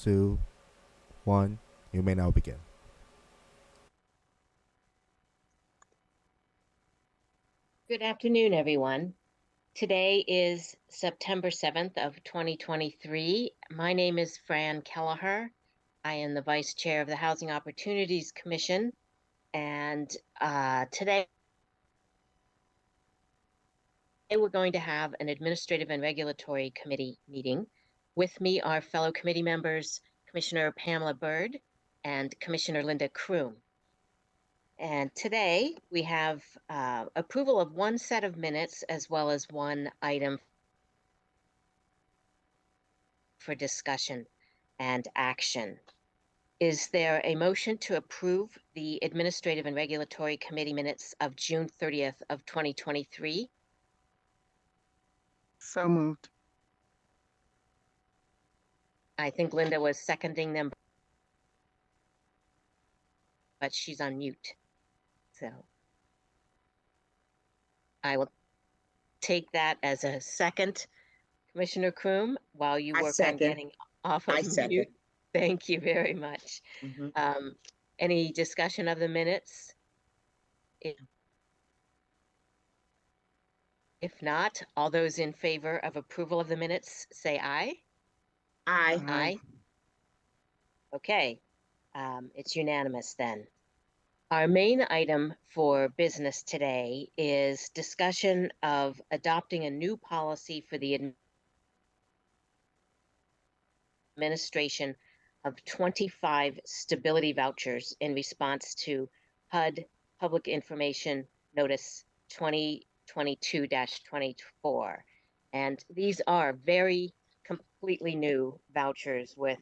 2, 1. You may now begin. Good afternoon, everyone. Today is September 7th of 2023. My name is Fran Kelleher. I am the Vice Chair of the Housing Opportunities Commission. And today we're going to have an Administrative and Regulatory Committee meeting. With me are fellow committee members, Commissioner Pamela Bird and Commissioner Linda Kroom. And today we have approval of one set of minutes as well as one item for discussion and action. Is there a motion to approve the Administrative and Regulatory Committee minutes of June 30th of 2023? So moved. I think Linda was seconding them, but she's on mute. So I will take that as a second. Commissioner Kroom, while you work on getting off of mute. Thank you very much. Any discussion of the minutes? If not, all those in favor of approval of the minutes, say aye. Aye. Aye. Okay, it's unanimous then. Our main item for business today is discussion of adopting a new policy for the administration of 25 stability vouchers in response to HUD Public Information Notice 2022-24. And these are very completely new vouchers with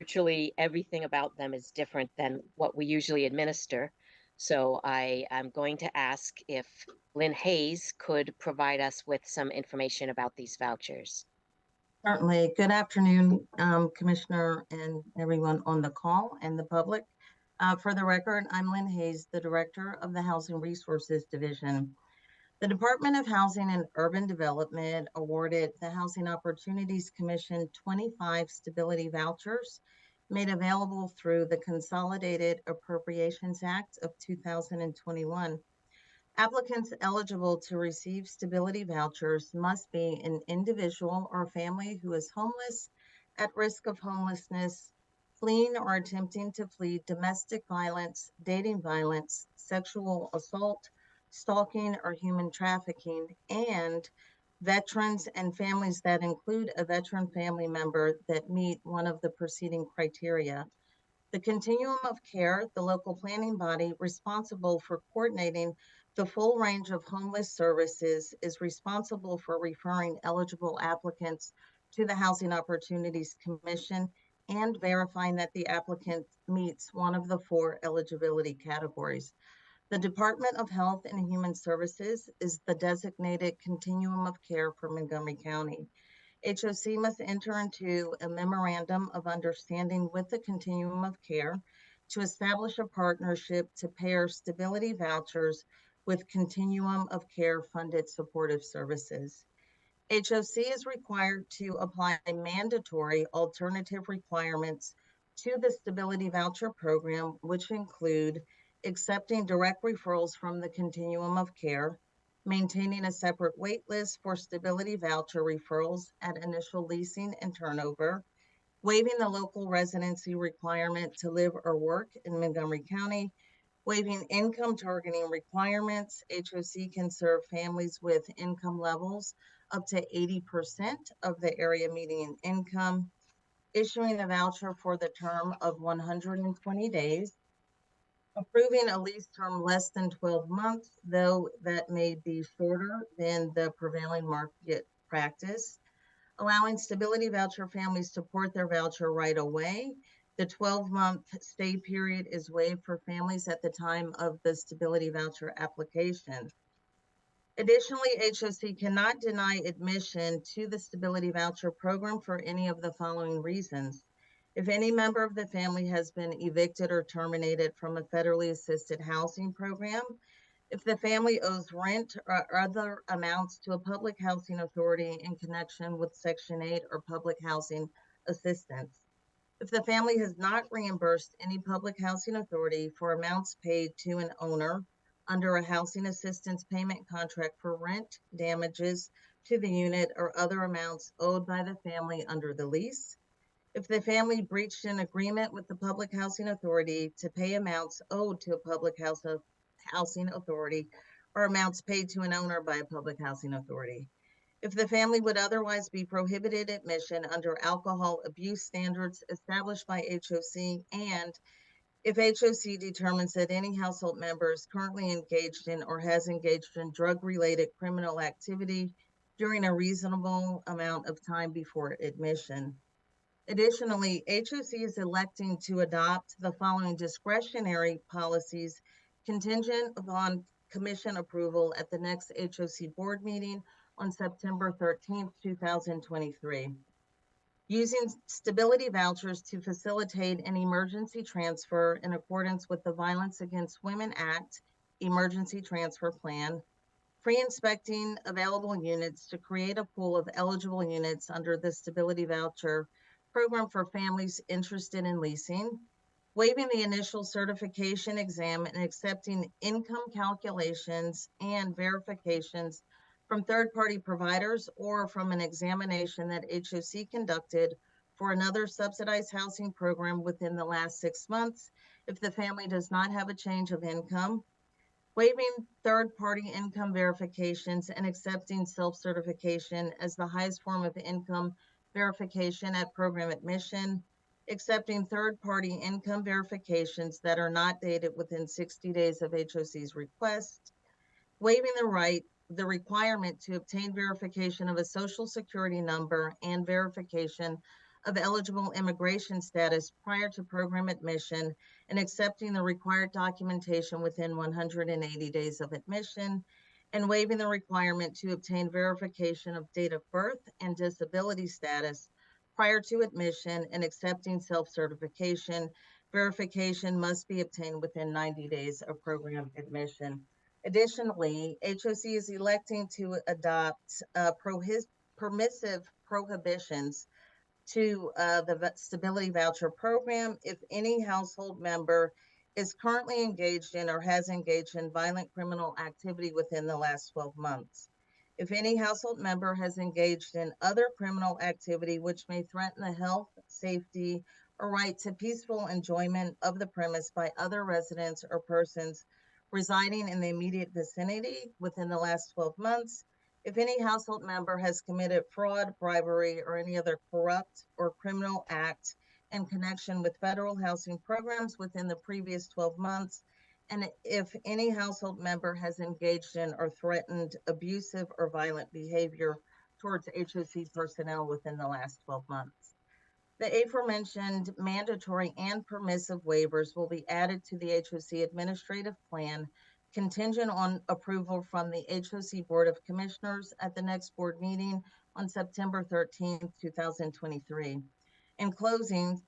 virtually everything about them is different than what we usually administer. So I am going to ask if Lynn Hayes could provide us with some information about these vouchers. Certainly. Good afternoon, Commissioner and everyone on the call and the public. For the record, I'm Lynn Hayes, the Director of the Housing Resources Division. The Department of Housing and Urban Development awarded the Housing Opportunities Commission 25 stability vouchers made available through the Consolidated Appropriations Act of 2021. Applicants eligible to receive stability vouchers must be an individual or family who is homeless, at risk of homelessness, fleeing or attempting to flee domestic violence, dating violence, sexual assault, stalking, or human trafficking, and veterans and families that include a veteran family member that meet one of the preceding criteria. The continuum of care, the local planning body responsible for coordinating the full range of homeless services, is responsible for referring eligible applicants to the Housing Opportunities Commission and verifying that the applicant meets one of the 4 eligibility categories. The Department of Health and Human Services is the designated continuum of care for Montgomery County. HOC must enter into a memorandum of understanding with the continuum of care to establish a partnership to pair stability vouchers with continuum of care funded supportive services. HOC is required to apply mandatory alternative requirements to the stability voucher program, which include accepting direct referrals from the continuum of care, maintaining a separate wait list for stability voucher referrals at initial leasing and turnover, waiving the local residency requirement to live or work in Montgomery County, waiving income targeting requirements. HOC can serve families with income levels up to 80% of the area median income, issuing a voucher for the term of 120 days, approving a lease term less than 12 months, though that may be shorter than the prevailing market practice, allowing stability voucher families to port their voucher right away. The 12-month stay period is waived for families at the time of the stability voucher application. Additionally, HOC cannot deny admission to the stability voucher program for any of the following reasons. If any member of the family has been evicted or terminated from a federally assisted housing program, If the family owes rent or other amounts to a public housing authority in connection with Section 8 or public housing assistance. If the family has not reimbursed any public housing authority for amounts paid to an owner under a housing assistance payment contract for rent, damages to the unit, or other amounts owed by the family under the lease. If the family breached an agreement with the public housing authority to pay amounts owed to a public housing authority or amounts paid to an owner by a public housing authority. If the family would otherwise be prohibited admission under alcohol abuse standards established by HOC, and if HOC determines that any household member is currently engaged in or has engaged in drug-related criminal activity during a reasonable amount of time before admission. Additionally, HOC is electing to adopt the following discretionary policies contingent upon commission approval at the next HOC board meeting on September 13th, 2023. Using stability vouchers to facilitate an emergency transfer in accordance with the Violence Against Women Act Emergency Transfer Plan, pre-inspecting available units to create a pool of eligible units under the stability voucher program for families interested in leasing, waiving the initial certification exam and accepting income calculations and verifications from third-party providers or from an examination that HOC conducted for another subsidized housing program within the last 6 months if the family does not have a change of income, waiving third-party income verifications and accepting self-certification as the highest form of income verification at program admission, accepting third-party income verifications that are not dated within 60 days of HOC's request, waiving the requirement to obtain verification of a social security number and verification of eligible immigration status prior to program admission, and accepting the required documentation within 180 days of admission, and waiving the requirement to obtain verification of date of birth and disability status prior to admission, and accepting self-certification. Verification must be obtained within 90 days of program admission. Additionally, HOC is electing to adopt permissive prohibitions to the stability voucher program if any household member is currently engaged in or has engaged in violent criminal activity within the last 12 months. If any household member has engaged in other criminal activity which may threaten the health, safety, or right to peaceful enjoyment of the premise by other residents or persons residing in the immediate vicinity within the last 12 months, if any household member has committed fraud, bribery, or any other corrupt or criminal act in connection with federal housing programs within the previous 12 months, and if any household member has engaged in or threatened abusive or violent behavior towards HOC personnel within the last 12 months. The aforementioned mandatory and permissive waivers will be added to the HOC administrative plan contingent on approval from the HOC Board of Commissioners at the next board meeting on September 13th, 2023. In closing,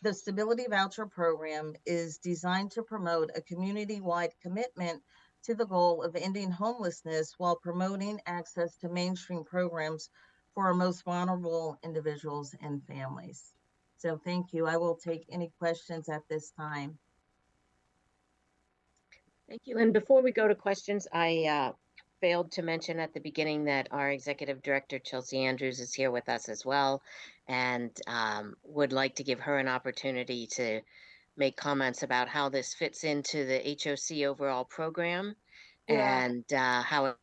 the Stability Voucher Program is designed to promote a community-wide commitment to the goal of ending homelessness while promoting access to mainstream programs for our most vulnerable individuals and families. So thank you. I will take any questions at this time. Thank you. And before we go to questions, I failed to mention at the beginning that our executive director, Chelsea Andrews, is here with us as well, and would like to give her an opportunity to make comments about how this fits into the HOC overall program and how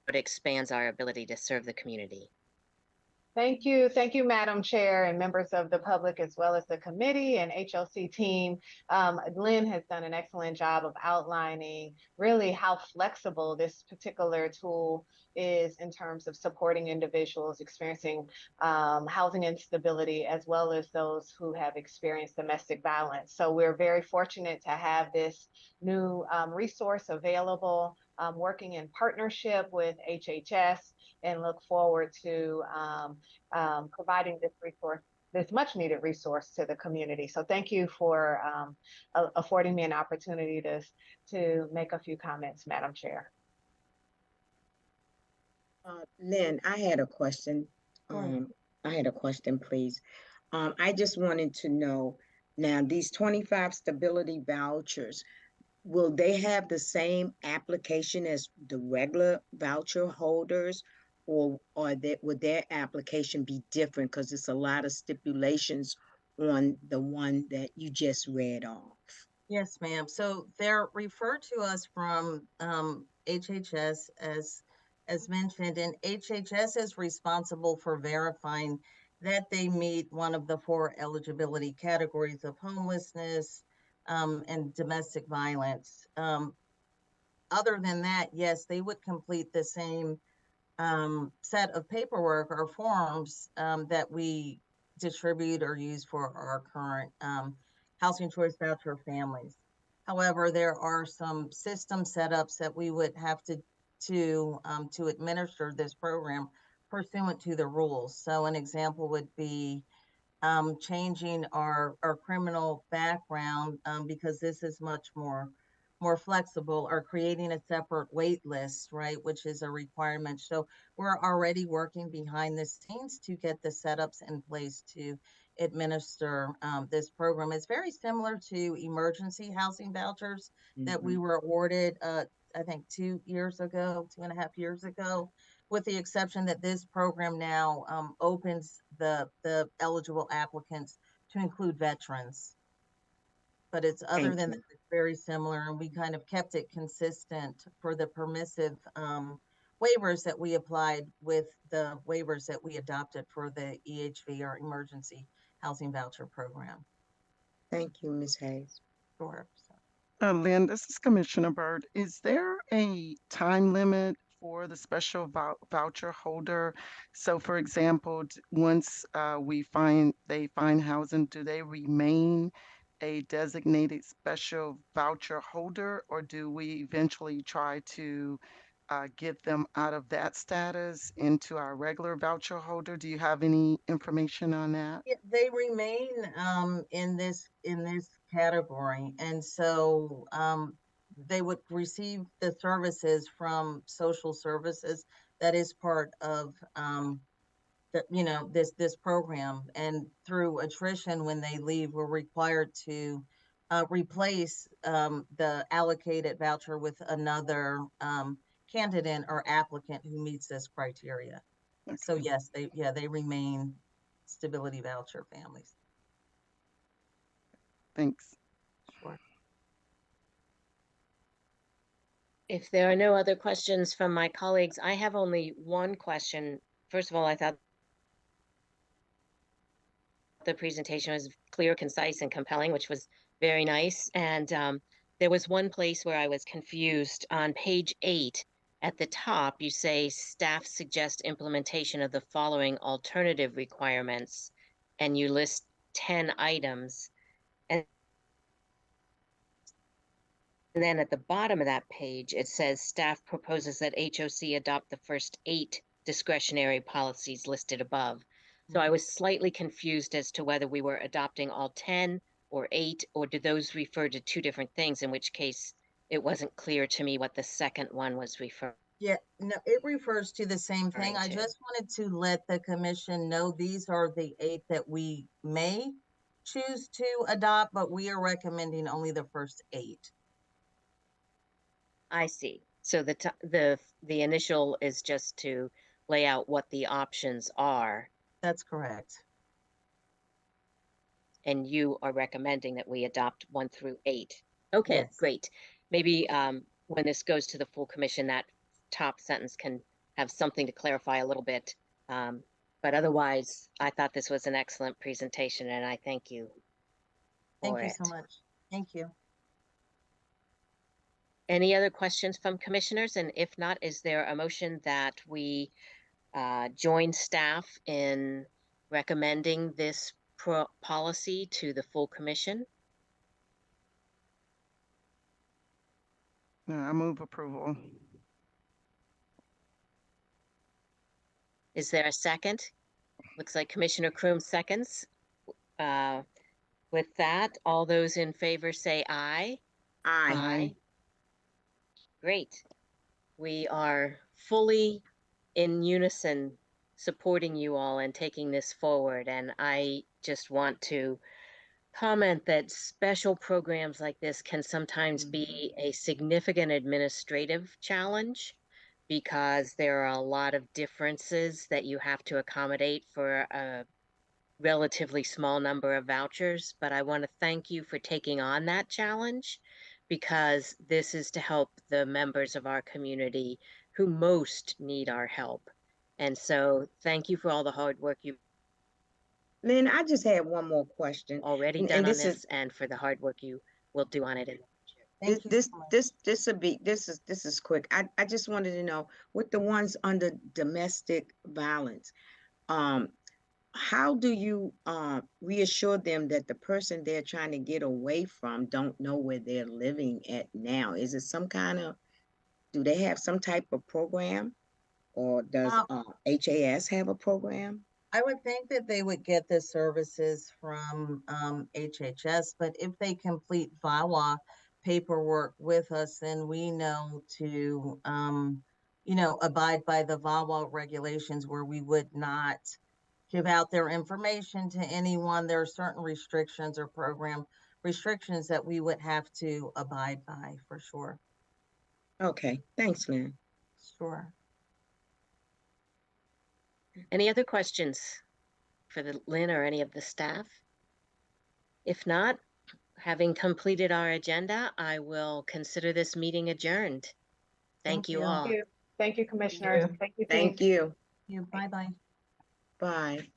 it expands our ability to serve the community. Thank you. Thank you, Madam Chair and members of the public, as well as the committee and HOC team. Lynn has done an excellent job of outlining really how flexible this particular tool is in terms of supporting individuals experiencing housing instability, as well as those who have experienced domestic violence. So we're very fortunate to have this new resource available, working in partnership with HHS, and look forward to providing this resource this much needed resource to the community. So thank you for affording me an opportunity to make a few comments, Madam Chair. Lynn, I had a question. Sure. I had a question, please. I just wanted to know, now these 25 stability vouchers, will they have the same application as the regular voucher holders? Or that would their application be different because it's a lot of stipulations on the one that you just read off? Yes, ma'am. So they're referred to us from HHS as mentioned, and HHS is responsible for verifying that they meet one of the four eligibility categories of homelessness and domestic violence. Other than that, yes, they would complete the same set of paperwork or forms that we distribute or use for our current housing choice voucher families. However, there are some system setups that we would have to administer this program pursuant to the rules. So an example would be changing our criminal background because this is much more flexible, or creating a separate wait list, right, which is a requirement. So we're already working behind the scenes to get the setups in place to administer this program. It's very similar to emergency housing vouchers that we were awarded, I think 2.5 years ago, with the exception that this program now opens the eligible applicants to include veterans. But it's other Thank than that, you. it's very similar, and we kind of kept it consistent for the permissive waivers that we applied with the waivers that we adopted for the EHV, or Emergency Housing Voucher Program. Thank you, Ms. Hayes. Sure. So, Lynn, this is Commissioner Byrd. Is there a time limit for the special voucher holder? So, for example, once they find housing, do they remain a designated special voucher holder, or do we eventually try to get them out of that status into our regular voucher holder? Do you have any information on that? yeah, they remain in this category, and so they would receive the services from social services. That is part of this program, and through attrition, when they leave, we're required to replace the allocated voucher with another candidate or applicant who meets this criteria. So Okay, yes, they remain stability voucher families. thanks. Sure. If there are no other questions from my colleagues, I have only one question. First of all, I thought the presentation was clear, concise, and compelling, which was very nice. And there was one place where I was confused. On page 8, at the top, you say staff suggest implementation of the following alternative requirements, and you list 10 items. And then at the bottom of that page, it says staff proposes that HOC adopt the first 8 discretionary policies listed above. So I was slightly confused as to whether we were adopting all 10 or 8, or did those refer to 2 different things, in which case it wasn't clear to me what the second one was referring Yeah, no, it refers to the same thing. I to. just wanted to let the commission know these are the 8 that we may choose to adopt, but we are recommending only the first 8. I see. So the initial is just to lay out what the options are, That's correct. and you are recommending that we adopt 1 through 8. Okay, Yes. great. Maybe when this goes to the full commission, that top sentence can have something to clarify a little bit. But otherwise, I thought this was an excellent presentation, and I thank you for Thank you so it. much. Thank you. Any other questions from commissioners? And if not, is there a motion that we join staff in recommending this policy to the full commission? I move approval. Is there a second? Looks like Commissioner Kroom seconds. With that, all those in favor say aye. Aye. Great. We are fully in unison supporting you all and taking this forward. And I just want to comment that special programs like this can sometimes be a significant administrative challenge because there are a lot of differences that you have to accommodate for a relatively small number of vouchers. But I want to thank you for taking on that challenge because this is to help the members of our community who most need our help. And so thank you for all the hard work you've Lynn, I just had one more question. already And done on this is this and for the hard work you will do on it in the future. Thank you so much. this is quick. I just wanted to know with the ones under domestic violence, how do you reassure them that the person they're trying to get away from don't know where they're living at now? Is it some kind of, do they have some type of program, or does HAS have a program? I would think that they would get the services from HHS, but if they complete VAWA paperwork with us, then we know to, abide by the VAWA regulations where we would not give out their information to anyone. There are certain restrictions or program restrictions that we would have to abide by for sure. Okay, thanks, Lynn. Sure. Any other questions for Lynn or any of the staff? If not, having completed our agenda, I will consider this meeting adjourned. Thank you all. Thank you, commissioners. Thank you, team. Thank you. Bye-bye. Bye.